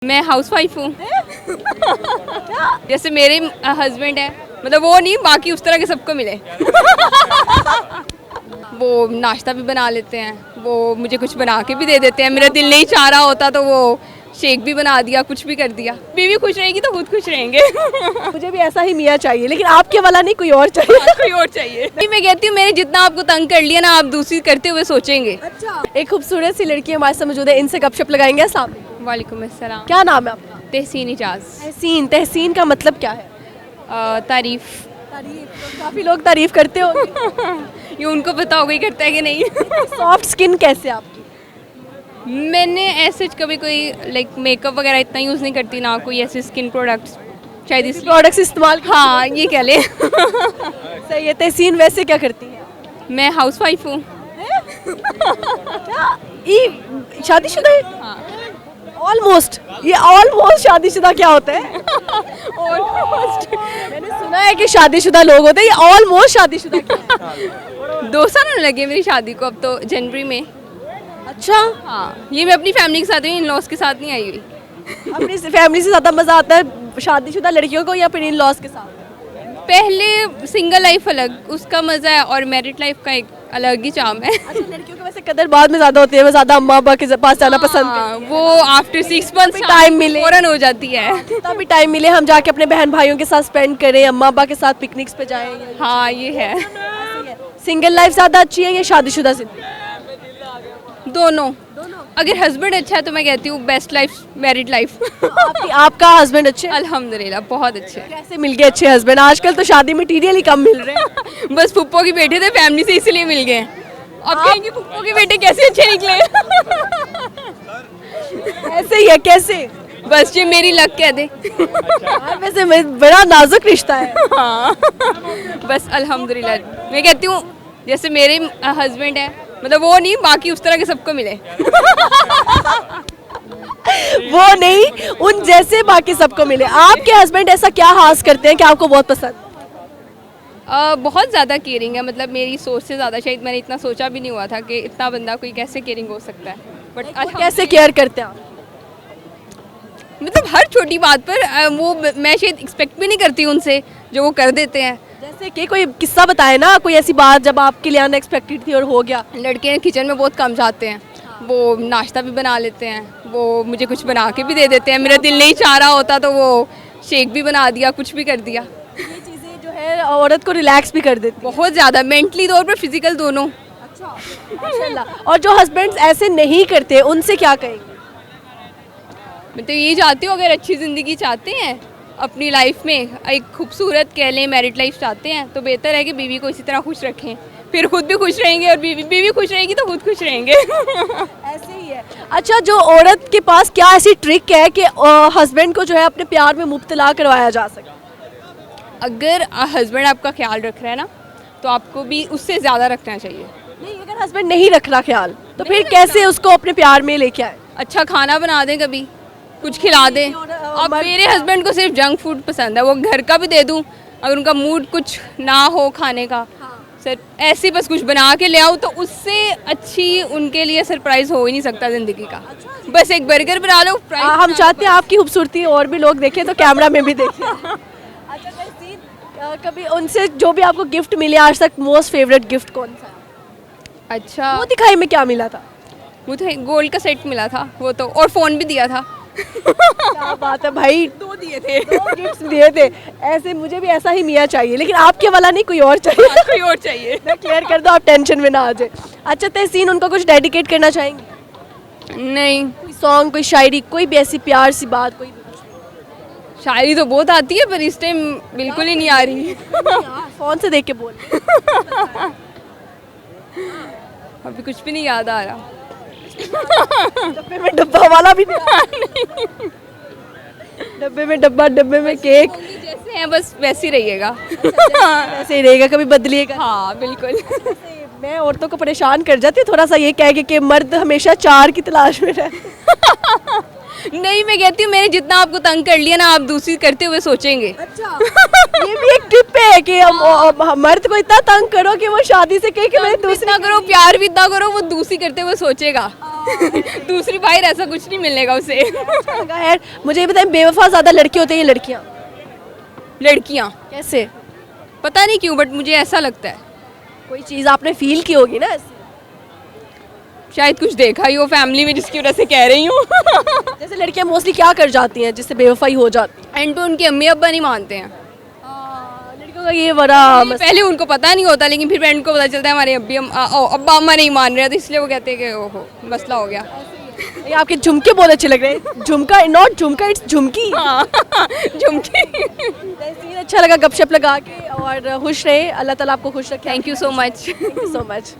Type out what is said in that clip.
मैं हाउसवाइफ हूँ। जैसे मेरे हस्बैंड है, मतलब वो नहीं, बाकी उस तरह के सबको मिले। वो नाश्ता भी बना लेते हैं, वो मुझे कुछ बना के भी दे देते हैं। मेरा दिल नहीं चाह रहा होता तो वो शेक भी बना दिया, कुछ भी कर दिया। बीवी खुश रहेगी तो खुद खुश रहेंगे। मुझे भी ऐसा ही मियाँ चाहिए, लेकिन आपके वाला नहीं, कोई और चाहिए। कोई और चाहिए। मैं कहती हूँ मैंने जितना आपको तंग कर लिया ना, आप दूसरी करते हुए सोचेंगे। अच्छा, एक खूबसूरत सी लड़की हमारे साथ मौजूद है, इनसे गपशप लगाएंगे। अस्सलाम वालेकुम। वालेकुम अस्सलाम। क्या नाम है आपका? तहसीन इजाज। तहसीन। तहसीन का मतलब क्या है? तारीफ। तारीफ। तो काफी लोग तारीफ करते होंगे। ये उनको पता होगा ही करता है कि नहीं। सॉफ्ट स्किन कैसे है आपकी? मैंने ऐसे कभी कोई लाइक मेकअप वगैरह इतना यूज़ नहीं करती, ना कोई ऐसे स्किन प्रोडक्ट्स, शायद इस प्रोडक्ट्स इस्तेमाल। हाँ ये कह ले। सही है। तहसीन वैसे क्या करती है? मैं हाउसवाइफ हूँ। शादीशुदा है? हाँ। ऑलमोस्ट। ये ऑलमोस्ट शादीशुदा क्या होता है? ऑलमोस्ट मैंने सुना है कि शादीशुदा लोग होते हैं, ये ऑलमोस्ट शादीशुदा क्या है? 2 साल होने लगे मेरी शादी को, अब तो जनवरी में। अच्छा। हाँ, ये मैं अपनी फैमिली के साथ हुई, इन लॉस के साथ नहीं आई हुई। अपनी फैमिली से ज़्यादा मज़ा आता है शादीशुदा लड़कियों को या फिर इन लॉस के साथ? पहले सिंगल लाइफ अलग, उसका मज़ा है, और मैरिड लाइफ का एक अलग ही चार्म है। अच्छा, लड़कियों को वैसे कदर बाद में ज़्यादा होती है, वो ज़्यादा अम्मा अब्बा के पास जाना पसंद हाँ, करती है। वो आफ्टर 6 मंथ्स टाइम मिले, फौरन हो जाती है। जितना भी टाइम मिले हम जाके अपने बहन भाइयों के साथ स्पेंड करें, अम्मा अब्बा के साथ पिकनिक्स पे जाएं। हाँ ये है। सिंगल लाइफ ज़्यादा अच्छी है या शादीशुदा जिंदगी? दोनों। अगर हस्बैंड अच्छा है तो मैं कहती हूँ बेस्ट लाइफ मैरिड लाइफ। आपका हस्बैंड अच्छे हैं? अल्हम्दुलिल्लाह बहुत अच्छे। कैसे मिल गए अच्छे हस्बैंड? आजकल तो शादी मटीरियल ही कम मिल रहे हैं। बस फुप्पो के बेटे थे, फैमिली से इसलिए मिल गए। अब कहेंगे फुप्पो के बेटे कैसे अच्छे निकले। ऐसे ही है, कैसे? बस ये मेरी लक कह दे। यार वैसे बड़ा नाजुक रिश्ता है। हाँ। बस अल्हम्दुलिल्लाह मैं कहती हूँ जैसे मेरे हस्बैंड है, मतलब वो नहीं, बाकी उस तरह के सबको मिले। वो नहीं, उन जैसे बाकी सबको मिले। आपके हस्बैंड ऐसा क्या खास करते हैं कि आपको बहुत पसंद? बहुत ज़्यादा केयरिंग है, मतलब मेरी सोच से ज़्यादा, शायद मैंने इतना सोचा भी नहीं हुआ था कि इतना बंदा कोई कैसे केयरिंग हो सकता है। बट कैसे केयर करते हैं आप? मतलब हर छोटी बात पर वो मैं शायद एक्सपेक्ट भी नहीं करती उनसे, जो वो कर देते हैं। जैसे कि कोई किस्सा बताए ना, कोई ऐसी बात जब आपके लिए अनएक्सपेक्टेड थी और हो गया। लड़के किचन में बहुत कम जाते हैं, वो नाश्ता भी बना लेते हैं, वो मुझे कुछ बना के भी दे देते हैं। मेरा दिल नहीं चाह रहा होता तो वो शेक भी बना दिया, कुछ भी कर दिया। ये चीज़ें जो है औरत को रिलैक्स भी कर देती है। बहुत ज़्यादा, मेंटली तौर पर, फिजिकल दोनों। अच्छा, माशाल्लाह। और जो हस्बैंड्स ऐसे नहीं करते उनसे क्या कहेंगे? मैं तो यही चाहती हूँ, अगर अच्छी ज़िंदगी चाहते हैं अपनी लाइफ में, एक खूबसूरत कह लें मैरिड लाइफ चाहते हैं, तो बेहतर है कि बीवी को इसी तरह खुश रखें, फिर खुद भी खुश रहेंगे, और बीवी खुश रहेगी तो खुद खुश रहेंगे। ऐसे ही है। अच्छा, जो औरत के पास क्या ऐसी ट्रिक है कि हस्बैंड को जो है अपने प्यार में मुब्तला करवाया जा सके? अगर हस्बैंड आपका ख्याल रख रहा है ना, तो आपको भी उससे ज़्यादा रखना चाहिए। नहीं, अगर हस्बैंड नहीं रख रहा ख्याल, तो फिर कैसे उसको अपने प्यार में लेके आए? अच्छा खाना बना दें, कभी कुछ खिला दें। अब मेरे हस्बैंड को सिर्फ जंक फूड पसंद है, वो घर का भी दे दूं, अगर उनका मूड कुछ ना हो खाने का, सर ऐसे बस कुछ बना के ले आओ, तो उससे अच्छी उनके लिए सरप्राइज हो ही नहीं सकता ज़िंदगी का। बस एक बर्गर बना लो। हम चाहते हैं आपकी खूबसूरती और भी लोग देखें, तो कैमरा में भी देखें। अच्छा तहसीन, कभी उनसे जो भी आपको गिफ्ट मिले आज तक, मोस्ट फेवरेट गिफ्ट कौन सा? अच्छा, वो दिखाई में क्या मिला था? वो तो गोल्ड का सेट मिला था वो तो, और फ़ोन भी दिया था। क्या बात है भाई, 2 दिए थे। 2 गिफ्ट्स दिए थे। ऐसे मुझे भी ऐसा ही मियाँ चाहिए, लेकिन आपके वाला नहीं, कोई और चाहिए। कोई और चाहिए। क्लियर कर दो, आप टेंशन में ना आ जाए। अच्छा तहसीन, उनको कुछ डेडिकेट करना चाहेंगे? नहीं, कोई सॉन्ग, कोई शायरी, कोई भी ऐसी प्यार सी बात? कोई शायरी तो बहुत आती है, पर इस टाइम बिल्कुल ही नहीं आ रही। फोन से देख के बोल। अभी कुछ भी नहीं याद आ रहा। डब्बे में डब्बा वाला भी नहीं। डब्बे में डब्बा, डब्बे में केक। जैसे हैं बस वैसे ही रहिएगा। ऐसे ही रहेगा, कभी बदलिएगा? हाँ बिल्कुल। मैं औरतों को परेशान कर जाती हूँ थोड़ा सा ये कह के कि मर्द हमेशा 4 की तलाश में रहते। नहीं, मैं कहती हूँ मैंने जितना आपको तंग कर लिया ना, आप दूसरी करते हुए सोचेंगे। अच्छा, ये भी एक टिप है कि हम मर्द को इतना तंग करो कि वो शादी से कहे कि मैं दूसरी इतना करो, प्यार भी इतना करो, वो दूसरी करते हुए सोचेगा। दूसरी बाहर ऐसा कुछ नहीं मिलेगा उसे। लगा यार। मुझे ये बताएं, बेवफा ज़्यादा लड़के होते हैं या लड़कियाँ? लड़कियाँ, कैसे? पता नहीं क्यों बट मुझे ऐसा लगता है, कोई चीज़ आपने फील की होगी ना ऐसे? शायद कुछ देखा ही हो फैमिली में जिसकी वजह से कह रही हूँ। जैसे लड़कियाँ मोस्टली क्या कर जाती हैं जिससे बेवफाई हो जाती है? एंड पे उनके अम्मी अब्बा नहीं मानते हैं। लड़कियों का ये बड़ा पहले उनको पता नहीं होता लेकिन फिर फ्रेंड को पता चलता है हमारे अब्बा अम्मा नहीं मान रहे, तो इसलिए वो कहते हैं कि ओहो मसला हो गया। ये आपके झुमके बहुत अच्छे लग रहे हैं। झुमका, नॉट झुमका, इट्स झुमकी। हाँ झुमकी। सीन अच्छा लगा गपशप लगा के, और खुश रहे, अल्लाह ताला आपको खुश रखे। Thank you so much. So much.